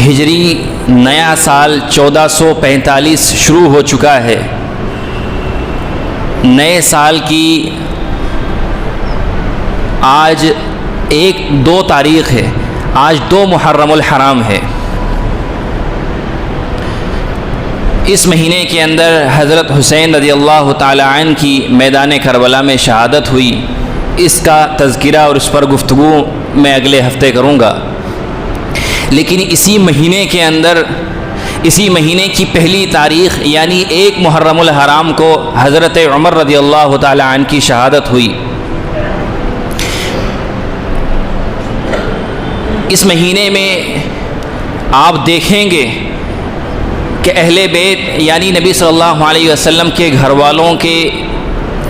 ہجری نیا سال 1445 شروع ہو چکا ہے۔ نئے سال کی آج 2 تاریخ ہے، آج 2 محرم الحرام ہے۔ اس مہینے کے اندر حضرت حسین رضی اللہ تعالی عنہ کی میدان کربلا میں شہادت ہوئی۔ اس کا تذکرہ اور اس پر گفتگو میں اگلے ہفتے کروں گا، لیکن اسی مہینے کے اندر، اسی مہینے کی پہلی تاریخ یعنی 1 محرم الحرام کو حضرت عمر رضی اللہ تعالی عنہ کی شہادت ہوئی۔ اس مہینے میں آپ دیکھیں گے کہ اہل بیت یعنی نبی صلی اللہ علیہ وسلم کے گھر والوں کی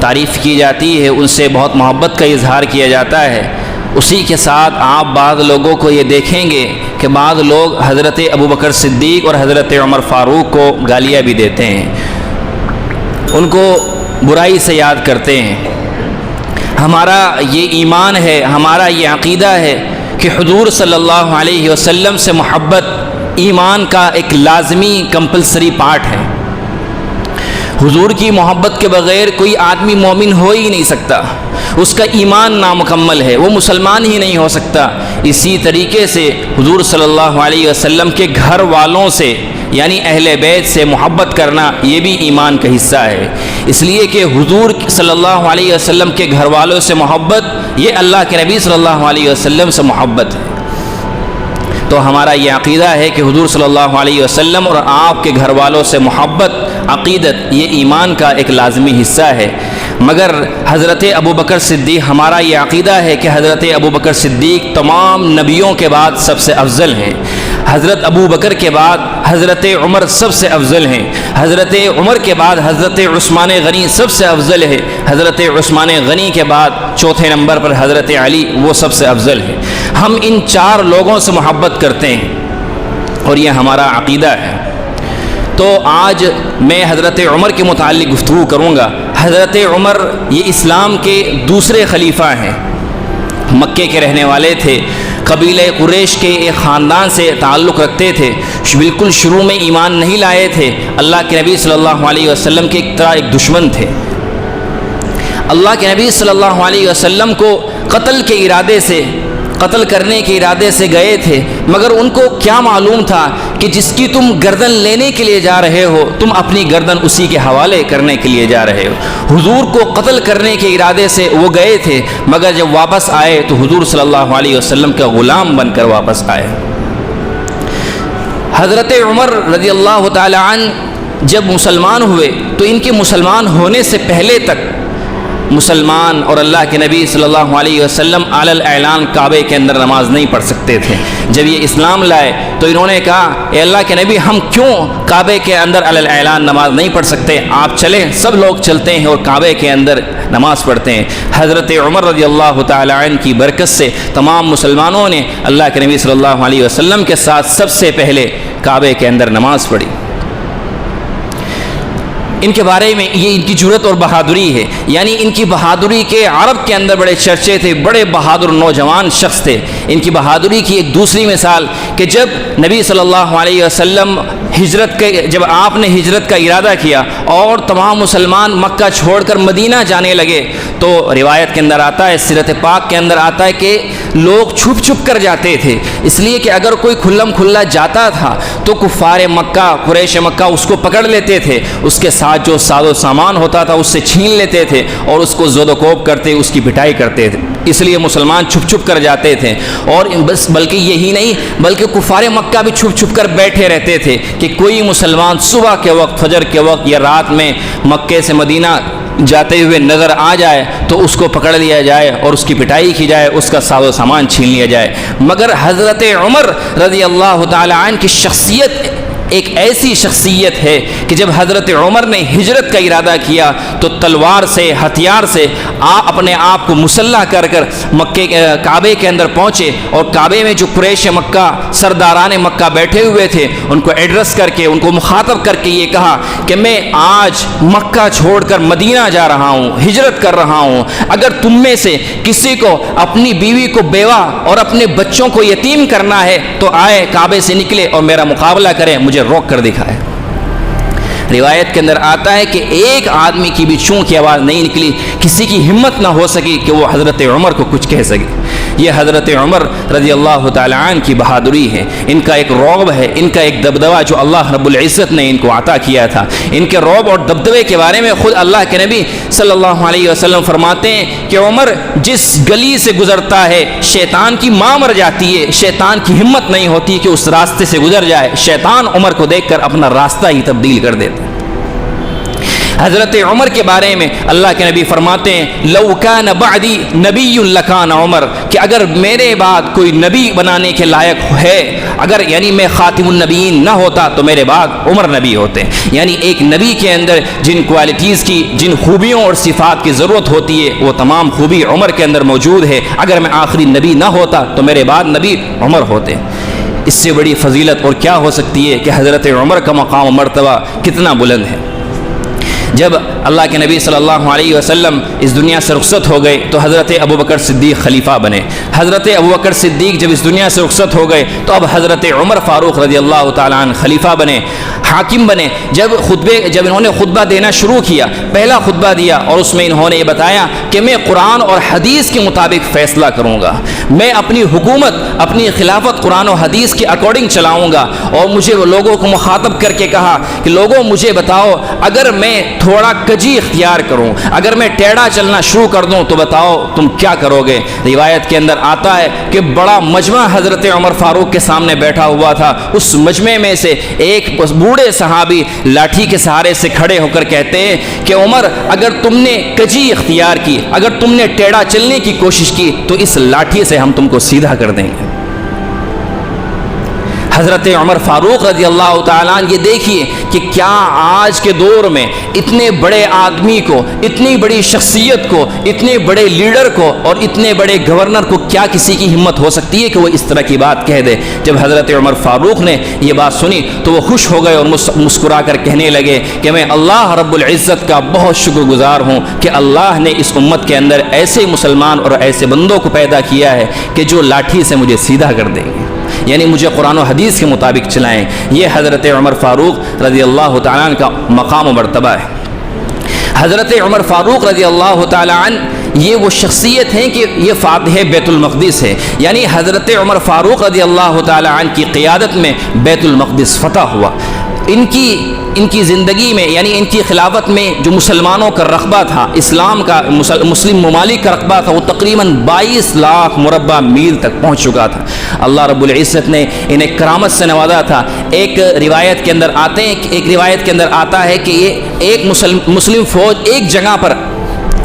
تعریف کی جاتی ہے، ان سے بہت محبت کا اظہار کیا جاتا ہے۔ اسی کے ساتھ آپ بعض لوگوں کو یہ دیکھیں گے کہ بعض لوگ حضرت ابوبکر صدیق اور حضرت عمر فاروق کو گالیاں بھی دیتے ہیں، ان کو برائی سے یاد کرتے ہیں۔ ہمارا یہ ایمان ہے، ہمارا یہ عقیدہ ہے کہ حضور صلی اللہ علیہ وسلم سے محبت ایمان کا ایک لازمی کمپلسری پارٹ ہے۔ حضور کی محبت کے بغیر کوئی آدمی مومن ہو ہی نہیں سکتا، اس کا ایمان نامکمل ہے، وہ مسلمان ہی نہیں ہو سکتا۔ اسی طریقے سے حضور صلی اللہ علیہ وسلم کے گھر والوں سے یعنی اہل بیت سے محبت کرنا یہ بھی ایمان کا حصہ ہے، اس لیے کہ حضور صلی اللہ علیہ وسلم کے گھر والوں سے محبت یہ اللہ کے نبی صلی اللہ علیہ وسلم سے محبت ہے۔ تو ہمارا یہ عقیدہ ہے کہ حضور صلی اللہ علیہ وسلم اور آپ کے گھر والوں سے محبت، عقیدت یہ ایمان کا ایک لازمی حصہ ہے۔ مگر حضرت ابوبکر صدیق، ہمارا یہ عقیدہ ہے کہ حضرت ابوبکر صدیق تمام نبیوں کے بعد سب سے افضل ہیں۔ حضرت ابوبکر کے بعد حضرت عمر سب سے افضل ہیں، حضرت عمر کے بعد حضرت عثمان غنی سب سے افضل ہے، حضرت عثمان غنی کے بعد چوتھے نمبر پر حضرت علی وہ سب سے افضل ہے۔ ہم ان 4 لوگوں سے محبت کرتے ہیں اور یہ ہمارا عقیدہ ہے۔ تو آج میں حضرت عمر کے متعلق گفتگو کروں گا۔ حضرت عمر یہ اسلام کے دوسرے خلیفہ ہیں، مکے کے رہنے والے تھے، قبیلہ قریش کے ایک خاندان سے تعلق رکھتے تھے، بالکل شروع میں ایمان نہیں لائے تھے، اللہ کے نبی صلی اللہ علیہ وسلم کے ایک دشمن تھے۔ اللہ کے نبی صلی اللہ علیہ وسلم کو قتل کرنے کے ارادے سے گئے تھے، مگر ان کو کیا معلوم تھا کہ جس کی تم گردن لینے کے لیے جا رہے ہو تم اپنی گردن اسی کے حوالے کرنے کے لیے جا رہے ہو۔ حضور کو قتل کرنے کے ارادے سے وہ گئے تھے، مگر جب واپس آئے تو حضور صلی اللہ علیہ وسلم کا غلام بن کر واپس آئے۔ حضرت عمر رضی اللہ تعالی عنہ جب مسلمان ہوئے تو ان کے مسلمان ہونے سے پہلے تک مسلمان اور اللہ کے نبی صلی اللہ علیہ وسلم علی الاعلان کعبے کے اندر نماز نہیں پڑھ سکتے تھے۔ جب یہ اسلام لائے تو انہوں نے کہا اے اللہ کے نبی ہم کیوں کعبے کے اندر علی الاعلان نماز نہیں پڑھ سکتے، آپ چلیں، سب لوگ چلتے ہیں اور کعبے کے اندر نماز پڑھتے ہیں۔ حضرت عمر رضی اللہ تعالی عنہ کی برکت سے تمام مسلمانوں نے اللہ کے نبی صلی اللہ علیہ وسلم کے ساتھ سب سے پہلے کعبے کے اندر نماز پڑھی۔ ان کے بارے میں یہ ان کی جرأت اور بہادری ہے، یعنی ان کی بہادری کے عرب کے اندر بڑے چرچے تھے، بڑے بہادر نوجوان شخص تھے۔ ان کی بہادری کی ایک دوسری مثال کہ جب نبی صلی اللہ علیہ وسلم جب آپ نے ہجرت کا ارادہ کیا اور تمام مسلمان مکہ چھوڑ کر مدینہ جانے لگے تو روایت کے اندر آتا ہے، سیرت پاک کے اندر آتا ہے کہ لوگ چھپ چھپ کر جاتے تھے، اس لیے کہ اگر کوئی کھلم کھلا جاتا تھا تو کفار مکہ، قریش مکہ اس کو پکڑ لیتے تھے، اس کے ساتھ جو ساز و سامان ہوتا تھا اس سے چھین لیتے تھے اور اس کو زد و کوب کرتے، اس کی پٹائی کرتے تھے۔ اس لیے مسلمان چھپ چھپ کر جاتے تھے، اور بس بلکہ یہی نہیں بلکہ کفار مکہ بھی چھپ چھپ کر بیٹھے رہتے تھے کہ کوئی مسلمان صبح کے وقت، فجر کے وقت یا رات میں مکے سے مدینہ جاتے ہوئے نظر آ جائے تو اس کو پکڑ لیا جائے اور اس کی پٹائی کی جائے، اس کا ساز و سامان چھین لیا جائے۔ مگر حضرت عمر رضی اللہ تعالی عنہ کی شخصیت ایک ایسی شخصیت ہے کہ جب حضرت عمر نے ہجرت کا ارادہ کیا تو تلوار سے ہتھیار سے اپنے آپ کو مسلح کر کعبے کے اندر پہنچے، اور کعبے میں جو قریش مکہ سرداران مکہ بیٹھے ہوئے تھے ان کو ایڈریس کر کے، ان کو مخاطب کر کے یہ کہا کہ میں آج مکہ چھوڑ کر مدینہ جا رہا ہوں، ہجرت کر رہا ہوں، اگر تم میں سے کسی کو اپنی بیوی کو بیوہ اور اپنے بچوں کو یتیم کرنا ہے تو آئے کعبے سے نکلے اور میرا مقابلہ کریں، مجھے روک کر دکھائے۔ روایت کے اندر آتا ہے کہ ایک آدمی کی بھی چوں کی آواز نہیں نکلی، کسی کی ہمت نہ ہو سکی کہ وہ حضرت عمر کو کچھ کہہ سکے۔ یہ حضرت عمر رضی اللہ تعالی عنہ کی بہادری ہے، ان کا ایک رعب ہے، ان کا ایک دبدبہ جو اللہ رب العزت نے ان کو عطا کیا تھا۔ ان کے رعب اور دبدبے کے بارے میں خود اللہ کے نبی صلی اللہ علیہ وسلم فرماتے ہیں کہ عمر جس گلی سے گزرتا ہے شیطان کی ماں مر جاتی ہے، شیطان کی ہمت نہیں ہوتی کہ اس راستے سے گزر جائے، شیطان عمر کو دیکھ کر اپنا راستہ ہی تبدیل کر دیتا ہے۔ حضرت عمر کے بارے میں اللہ کے نبی فرماتے ہیں لو کان بعدی نبی لکان عمر، کہ اگر میرے بعد کوئی نبی بنانے کے لائق ہے، اگر یعنی میں خاتم النبیین نہ ہوتا تو میرے بعد عمر نبی ہوتے۔ یعنی ایک نبی کے اندر جن کوالٹیز کی، جن خوبیوں اور صفات کی ضرورت ہوتی ہے وہ تمام خوبی عمر کے اندر موجود ہے، اگر میں آخری نبی نہ ہوتا تو میرے بعد نبی عمر ہوتے۔ اس سے بڑی فضیلت اور کیا ہو سکتی ہے کہ حضرت عمر کا مقام و مرتبہ کتنا بلند ہے۔ جب اللہ کے نبی صلی اللہ علیہ وسلم اس دنیا سے رخصت ہو گئے تو حضرت ابوبکر صدیق خلیفہ بنے۔ حضرت ابوبکر صدیق جب اس دنیا سے رخصت ہو گئے تو اب حضرت عمر فاروق رضی اللہ تعالیٰ عنہ خلیفہ بنے، حاکم بنے۔ جب انہوں نے خطبہ دینا شروع کیا، پہلا خطبہ دیا اور اس میں انہوں نے یہ بتایا کہ میں قرآن اور حدیث کے مطابق فیصلہ کروں گا، میں اپنی حکومت، اپنی خلافت قرآن و حدیث کے اکارڈنگ چلاؤں گا۔ اور مجھے لوگوں کو مخاطب کر کے کہا کہ لوگوں مجھے بتاؤ اگر میں تھوڑا کجی اختیار کروں، اگر میں ٹیڑھا چلنا شروع کر دوں تو بتاؤ تم کیا کرو گے۔ روایت کے اندر آتا ہے کہ بڑا مجمع حضرت عمر فاروق کے سامنے بیٹھا ہوا تھا، اس مجمع میں سے ایک بوڑھے صحابی لاٹھی کے سہارے سے کھڑے ہو کر کہتے ہیں کہ عمر اگر تم نے کجی اختیار کی، اگر تم نے ٹیڑھا چلنے کی کوشش کی تو اس لاٹھی سے ہم تم کو سیدھا کر دیں گے۔ حضرت عمر فاروق رضی اللہ تعالیٰ عنہ، یہ دیکھیے کہ کیا آج کے دور میں اتنے بڑے آدمی کو، اتنی بڑی شخصیت کو، اتنے بڑے لیڈر کو اور اتنے بڑے گورنر کو کیا کسی کی ہمت ہو سکتی ہے کہ وہ اس طرح کی بات کہہ دے؟ جب حضرت عمر فاروق نے یہ بات سنی تو وہ خوش ہو گئے اور مسکرا کر کہنے لگے کہ میں اللہ رب العزت کا بہت شکر گزار ہوں کہ اللہ نے اس امت کے اندر ایسے مسلمان اور ایسے بندوں کو پیدا کیا ہے کہ جو لاٹھی سے مجھے سیدھا کر دیں گے، یعنی مجھے قرآن و حدیث کے مطابق چلائیں۔ یہ حضرت عمر فاروق رضی اللہ تعالیٰ عنہ کا مقام و مرتبہ ہے۔ حضرت عمر فاروق رضی اللہ تعالیٰ عنہ یہ وہ شخصیت ہیں کہ یہ فاتح بیت المقدس ہے، یعنی حضرت عمر فاروق رضی اللہ تعالیٰ عنہ کی قیادت میں بیت المقدس فتح ہوا۔ ان کی زندگی میں، یعنی ان کی خلافت میں جو مسلمانوں کا رقبہ تھا، اسلام کا، مسلم ممالک کا رقبہ تھا، وہ تقریباً 22 لاکھ مربع میل تک پہنچ چکا تھا۔ اللہ رب العزت نے انہیں کرامت سے نوازا تھا۔ ایک روایت کے اندر آتا ہے کہ یہ ایک مسلم فوج ایک جگہ پر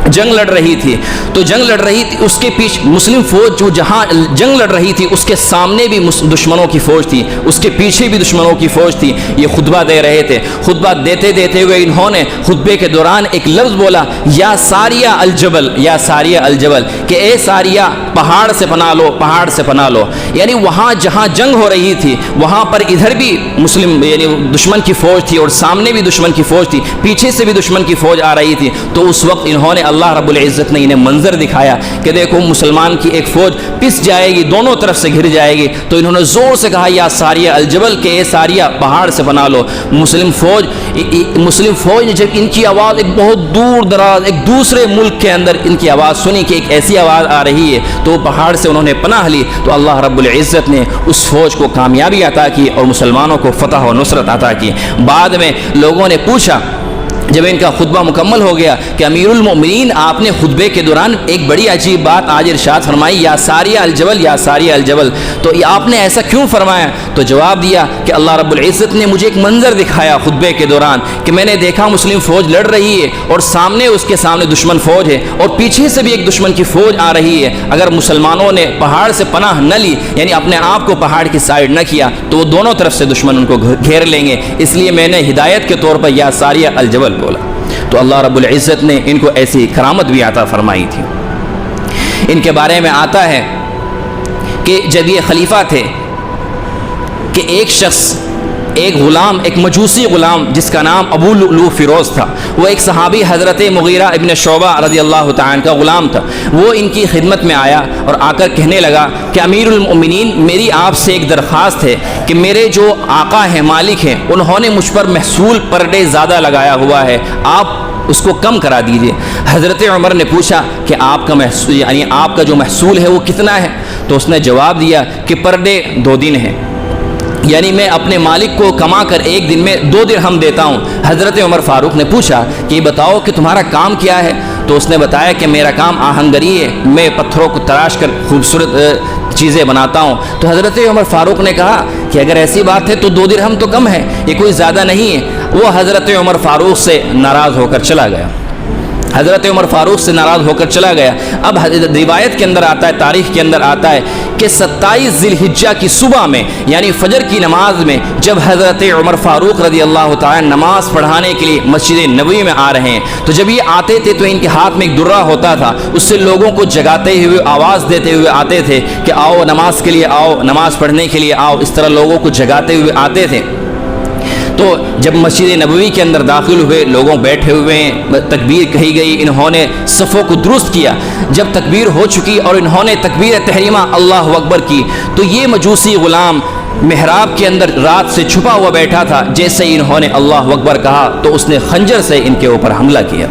جنگ لڑ رہی تھی، تو جنگ لڑ رہی تھی، اس کے پیچھے مسلم فوج جو جہاں جنگ لڑ رہی تھی اس کے سامنے بھی دشمنوں کی فوج تھی، اس کے پیچھے بھی دشمنوں کی فوج تھی۔ یہ خطبہ دے رہے تھے، خطبہ دیتے ہوئے انہوں نے خطبے کے دوران ایک لفظ بولا، یا ساریہ الجبل، یا ساریہ الجبل، کہ اے ساریہ پہاڑ سے پناہ لو، پہاڑ سے پناہ لو۔ یعنی وہاں جہاں جنگ ہو رہی تھی وہاں پر ادھر بھی مسلم یعنی دشمن کی فوج تھی اور سامنے بھی دشمن کی فوج تھی، پیچھے سے بھی دشمن کی فوج آ رہی تھی۔ تو اس وقت انہوں نے، اللہ رب العزت نے انہیں منظر دکھایا کہ دیکھو مسلمان کی ایک فوج پس جائے گی، دونوں طرف سے گھر جائے گی، تو انہوں نے زور سے کہا یا ساریہ الجبل، کہ اے ساریہ پہاڑ سے پناہ لو۔ مسلم فوج نے جب ان کی آواز ایک بہت دور دراز ایک دوسرے ملک کے اندر ان کی آواز سنی کہ ایک ایسی آواز آ رہی ہے، تو پہاڑ سے انہوں نے پناہ لی، تو اللہ رب العزت نے اس فوج کو کامیابی عطا کی اور مسلمانوں کو فتح و نصرت عطا کی۔ بعد میں لوگوں نے پوچھا جب ان کا خطبہ مکمل ہو گیا کہ امیر المؤمنین آپ نے خطبے کے دوران ایک بڑی عجیب بات آج ارشاد فرمائی، یا ساریہ الجبل یا ساریہ الجبل، تو آپ نے ایسا کیوں فرمایا؟ تو جواب دیا کہ اللہ رب العزت نے مجھے ایک منظر دکھایا خطبے کے دوران کہ میں نے دیکھا مسلم فوج لڑ رہی ہے اور سامنے اس کے سامنے دشمن فوج ہے اور پیچھے سے بھی ایک دشمن کی فوج آ رہی ہے، اگر مسلمانوں نے پہاڑ سے پناہ نہ لی، یعنی اپنے آپ کو پہاڑ کی سائڈ نہ کیا، تو وہ دونوں طرف سے دشمن ان کو گھیر لیں گے، اس لیے میں نے ہدایت کے طور پر یا ساریہ الجبل بولا۔ تو اللہ رب العزت نے ان کو ایسی کرامت بھی عطا فرمائی تھی۔ ان کے بارے میں آتا ہے کہ جب یہ خلیفہ تھے کہ ایک شخص، ایک غلام، ایک مجوسی غلام جس کا نام ابو لؤلؤ فیروز تھا، وہ ایک صحابی حضرت مغیرہ ابن شعبہ رضی اللہ تعالیٰ عنہ کا غلام تھا، وہ ان کی خدمت میں آیا اور آ کر کہنے لگا کہ امیر المؤمنین میری آپ سے ایک درخواست ہے کہ میرے جو آقا ہیں، مالک ہیں، انہوں نے مجھ پر محصول پر ڈے زیادہ لگایا ہوا ہے، آپ اس کو کم کرا دیجئے۔ حضرت عمر نے پوچھا کہ آپ کا محصول، یعنی آپ کا جو محصول ہے وہ کتنا ہے؟ تو اس نے جواب دیا کہ پر ڈے 2 دن ہے، یعنی میں اپنے مالک کو کما کر ایک دن میں 2 درہم دیتا ہوں۔ حضرت عمر فاروق نے پوچھا کہ یہ بتاؤ کہ تمہارا کام کیا ہے؟ تو اس نے بتایا کہ میرا کام آہنگری ہے، میں پتھروں کو تراش کر خوبصورت چیزیں بناتا ہوں۔ تو حضرت عمر فاروق نے کہا کہ اگر ایسی بات ہے تو 2 درہم تو کم ہے، یہ کوئی زیادہ نہیں ہے۔ وہ حضرت عمر فاروق سے ناراض ہو کر چلا گیا، حضرت عمر فاروق سے ناراض ہو کر چلا گیا۔ اب روایت کے اندر آتا ہے، تاریخ کے اندر آتا ہے کہ 27 ذی الحجہ کی صبح میں، یعنی فجر کی نماز میں، جب حضرت عمر فاروق رضی اللہ تعالی نماز پڑھانے کے لیے مسجد نبوی میں آ رہے ہیں، تو جب یہ آتے تھے تو ان کے ہاتھ میں ایک درہ ہوتا تھا، اس سے لوگوں کو جگاتے ہوئے، آواز دیتے ہوئے آتے تھے کہ آؤ نماز کے لیے آؤ، نماز پڑھنے کے لیے آؤ، اس طرح لوگوں کو جگاتے ہوئے آتے تھے۔ تو جب مسجد نبوی کے اندر داخل ہوئے، لوگوں بیٹھے ہوئے ہیں، تکبیر کہی گئی، انہوں نے صفوں کو درست کیا۔ جب تکبیر ہو چکی اور انہوں نے تکبیر تحریمہ اللہ اکبر کی، تو یہ مجوسی غلام محراب کے اندر رات سے چھپا ہوا بیٹھا تھا، جیسے ہی انہوں نے اللہ اکبر کہا تو اس نے خنجر سے ان کے اوپر حملہ کیا،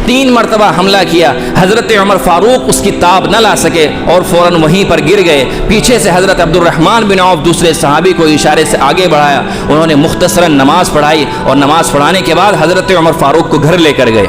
3 مرتبہ حملہ کیا۔ حضرت عمر فاروق اس کی تاب نہ لا سکے اور فوراً وہیں پر گر گئے۔ پیچھے سے حضرت عبد الرحمن بن عوف دوسرے صحابی کو اشارے سے آگے بڑھایا، انہوں نے مختصراً نماز پڑھائی اور نماز پڑھانے کے بعد حضرت عمر فاروق کو گھر لے کر گئے۔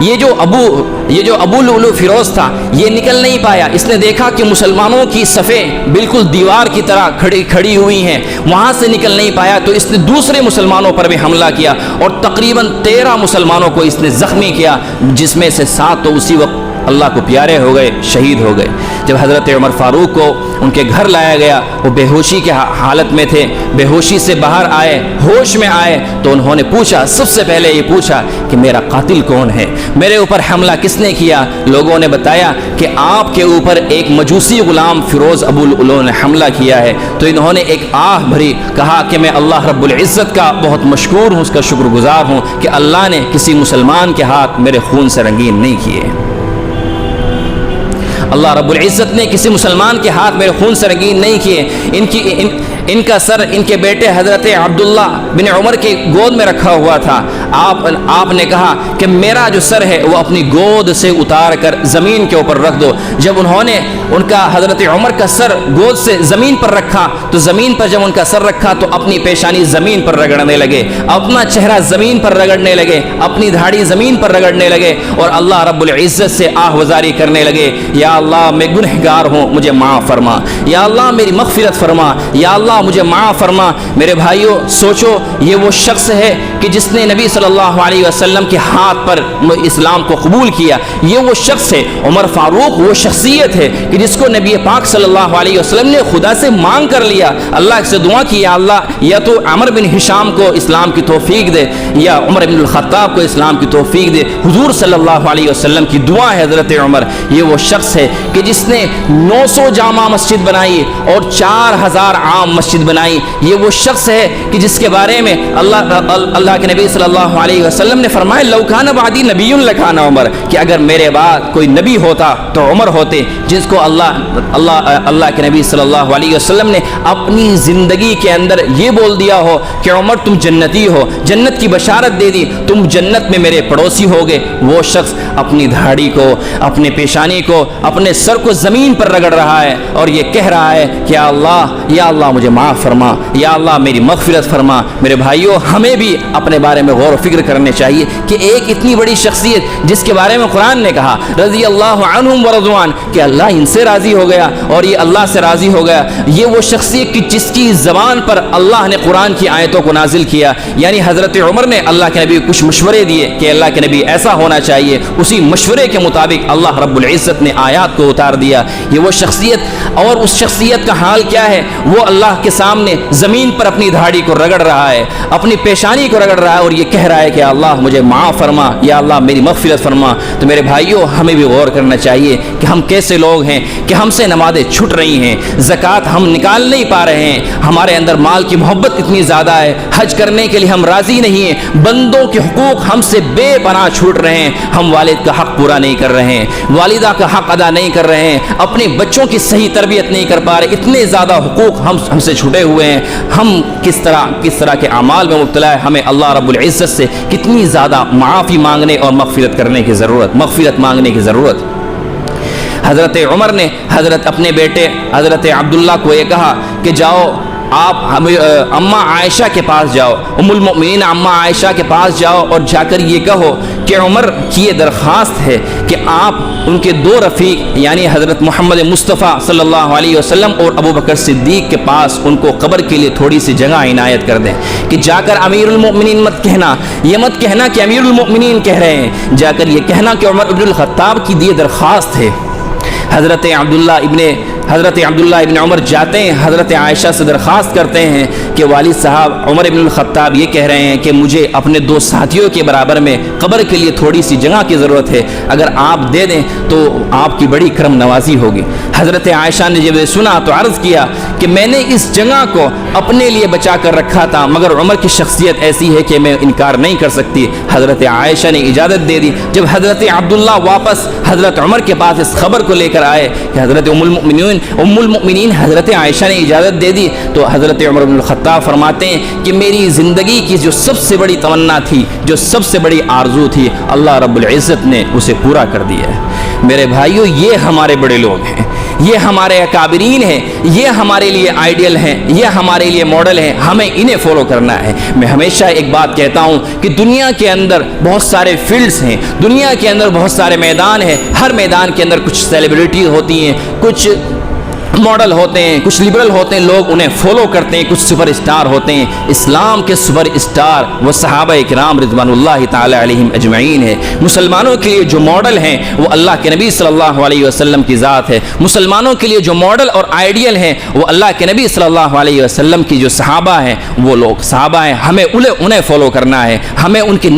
یہ جو ابو لؤلؤ فیروز تھا، یہ نکل نہیں پایا۔ اس نے دیکھا کہ مسلمانوں کی صفیں بالکل دیوار کی طرح کھڑی ہوئی ہیں، وہاں سے نکل نہیں پایا، تو اس نے دوسرے مسلمانوں پر بھی حملہ کیا اور تقریباً 13 مسلمانوں کو اس نے زخمی کیا، جس میں سے 7 تو اسی وقت اللہ کو پیارے ہو گئے، شہید ہو گئے۔ جب حضرت عمر فاروق کو ان کے گھر لایا گیا، وہ بے ہوشی کے حالت میں تھے، بے ہوشی سے باہر آئے، ہوش میں آئے، تو انہوں نے پوچھا، سب سے پہلے یہ پوچھا کہ میرا قاتل کون ہے، میرے اوپر حملہ کس نے کیا؟ لوگوں نے بتایا کہ آپ کے اوپر ایک مجوسی غلام فیروز ابو لؤلؤ نے حملہ کیا ہے۔ تو انہوں نے ایک آہ بھری، کہا کہ میں اللہ رب العزت کا بہت مشکور ہوں، اس کا شکر گزار ہوں کہ اللہ نے کسی مسلمان کے ہاتھ میرے خون سے رنگین نہیں کیے۔ اللہ رب العزت نے کسی مسلمان کے ہاتھ میرے خون سے رنگین نہیں کیے۔ ان کا سر ان کے بیٹے حضرت عبداللہ بن عمر کے گود میں رکھا ہوا تھا۔ آپ نے کہا کہ میرا جو سر ہے وہ اپنی گود سے اتار کر زمین کے اوپر رکھ دو۔ جب انہوں نے ان کا حضرت عمر کا سر گود سے زمین پر رکھا، تو زمین پر جب ان کا سر رکھا تو اپنی پیشانی زمین پر رگڑنے لگے، اپنا چہرہ زمین پر رگڑنے لگے، اپنی دھاڑی زمین پر رگڑنے لگے اور اللہ رب العزت سے آہ وزاری کرنے لگے، یا اللہ میں گنہگار ہوں، مجھے معاف فرما، یا اللہ میری مغفرت فرما، یا اللہ مجھے معاف فرما۔ میرے بھائیوں سوچو، یہ وہ شخص ہے کہ جس نے نبی صلی اللہ علیہ وسلم کے ہاتھ پر اسلام کو قبول کیا، یہ وہ شخص ہے۔ عمر فاروق وہ شخصیت ہے کہ جس کو نبی پاک صلی اللہ علیہ وسلم نے خدا سے مانگ کر لیا، اللہ سے دعا کی، یا اللہ یا تو عمر بن ہشام کو اسلام کی توفیق دے یا عمر بن الخطاب کو اسلام کی توفیق دے۔ حضور صلی اللہ علیہ وسلم کی دعا ہے حضرت عمر۔ یہ وہ شخص ہے کہ جس نے 900 جامع مسجد بنائی اور 4000 عام مسجد بنائی۔ یہ وہ شخص ہے کہ جس کے بارے میں اللہ کے نبی صلی اللہ علیہ وسلم نے فرمایا، لو کان بعدی نبی لکان عمر، کہ اگر میرے بعد کوئی نبی ہوتا تو عمر ہوتے، جس کو اللہ کے نبی صلی اللہ علیہ وسلم نے اپنی زندگی کے اندر یہ بول دیا ہو کہ عمر تم جنتی ہو، جنت کی بشارت دے دی، تم جنت میں میرے پڑوسی ہوگے۔ وہ شخص اپنی دھاڑی کو، اپنے پیشانی کو، اپنے سر کو زمین پر رگڑ رہا ہے اور یہ کہہ رہا ہے کہ یا اللہ مجھے معاف فرما، یا اللہ میری مغفرت فرما۔ میرے بھائیوں، ہمیں بھی اپنے بارے میں غور و فکر کرنے چاہیے کہ ایک اتنی بڑی شخصیت جس کے بارے میں قرآن نے کہا رضی اللہ عنہم ورضوان، کہ اللہ ان سے راضی ہو گیا اور یہ اللہ سے راضی ہو گیا، یہ وہ شخصیت کی جس کی زبان پر اللہ نے قرآن کی آیتوں کو نازل کیا۔ یعنی حضرت عمر نے اللہ کے نبی کو کچھ مشورے دیے کہ اللہ کے نبی ایسا ہونا چاہیے، اسی مشورے کے مطابق اللہ رب العزت نے آیات کو اتار دیا۔ یہ وہ شخصیت، اور اس شخصیت کا حال کیا ہے؟ وہ اللہ کے سامنے زمین پر اپنی دھاڑی کو رگڑ رہا ہے، اپنی پیشانی کو رگڑ رہا ہے اور یہ کہہ رہا ہے کہ اللہ مجھے معاف فرما، یا اللہ میری مغفرت فرما۔ تو میرے بھائیوں، ہمیں بھی غور کرنا چاہیے کہ ہم کیسے لوگ ہیں کہ ہم سے نمازیں چھٹ رہی ہیں، زکوٰۃ ہم نکال نہیں پا رہے ہیں، ہمارے اندر مال کی محبت اتنی زیادہ ہے، حج کرنے کے لیے ہم راضی نہیں ہیں، بندوں کے حقوق ہم سے بے پناہ چھوٹ رہے ہیں، ہم والد کا حق پورا نہیں کر رہے ہیں، والدہ کا حق ادا نہیں کر رہے ہیں، اپنے بچوں کی صحیح تربیت نہیں کر پا رہے، اتنے زیادہ حقوق ہم سے چھوٹے ہوئے ہیں۔ ہم کس طرح کے اعمال میں مبتلا ہے؟ ہمیں اللہ رب العزت سے کتنی زیادہ معافی مانگنے اور مغفرت مانگنے کی ضرورت۔ حضرت عمر نے اپنے بیٹے حضرت عبداللہ کو یہ کہا کہ جاؤ آپ اماں عائشہ کے پاس جاؤ، ام المؤمنین اماں عائشہ کے پاس جاؤ اور جا کر یہ کہو کہ عمر کی یہ درخواست ہے کہ آپ ان کے دو رفیق یعنی حضرت محمد مصطفیٰ صلی اللہ علیہ وسلم اور ابو بکر صدیق کے پاس ان کو قبر کے لیے تھوڑی سی جگہ عنایت کر دیں، کہ جا کر امیر المؤمنین مت کہنا، یہ مت کہنا کہ امیر المؤمنین کہہ رہے ہیں، جا کر یہ کہنا کہ عمر ابن الخطاب کی یہ درخواست ہے۔ حضرت عبداللہ ابن عمر جاتے ہیں، حضرت عائشہ سے درخواست کرتے ہیں کہ والد صاحب عمر ابن الخطاب یہ کہہ رہے ہیں کہ مجھے اپنے دو ساتھیوں کے برابر میں قبر کے لیے تھوڑی سی جگہ کی ضرورت ہے، اگر آپ دے دیں تو آپ کی بڑی کرم نوازی ہوگی۔ حضرت عائشہ نے جب سنا تو عرض کیا کہ میں نے اس جگہ کو اپنے لیے بچا کر رکھا تھا، مگر عمر کی شخصیت ایسی ہے کہ میں انکار نہیں کر سکتی۔ حضرت عائشہ نے اجازت دے دی۔ جب حضرت عبداللہ واپس حضرت عمر کے پاس اس خبر کو لے کر آئے کہ حضرت ام المؤمنین حضرت عائشہ نے اجازت دے دی، تو حضرت عمر بن الخطاب فرماتے ہیں کہ میری زندگی کی جو سب سے بڑی تمنا تھی، جو سب سے بڑی آرزو تھی، اللہ رب العزت نے اسے پورا کر دیا ہے۔ میرے بھائیوں، یہ ہمارے بڑے لوگ ہیں، یہ ہمارے اکابرین ہیں، یہ ہمارے لیے آئیڈیل ہیں، یہ ہمارے لیے ماڈل ہیں، ہمیں انہیں فالو کرنا ہے۔ میں ہمیشہ ایک بات کہتا ہوں کہ دنیا کے اندر بہت سارے فیلڈز ہیں، دنیا کے اندر بہت سارے میدان ہیں، ہر میدان کے اندر کچھ سیلیبریٹی ہوتی ہیں، کچھ ماڈل ہوتے ہیں، کچھ لبرل ہوتے ہیں، لوگ انہیں فالو کرتے ہیں، کچھ سپر اسٹار ہوتے ہیں۔ اسلام کے سپر اسٹار وہ صحابہ کرام رضوان اللہ تعالی علیہم اجمعین ہے۔ مسلمانوں کے لیے جو ماڈل ہیں وہ اللہ کے نبی صلی اللہ علیہ وسلم کی ذات ہے۔ مسلمانوں کے لیے جو ماڈل اور آئیڈیل ہیں وہ اللہ کے نبی صلی اللہ علیہ وسلم کی جو صحابہ ہیں، وہ لوگ صحابہ ہیں، ہمیں انہیں فالو کرنا ہے، ہمیں ان کی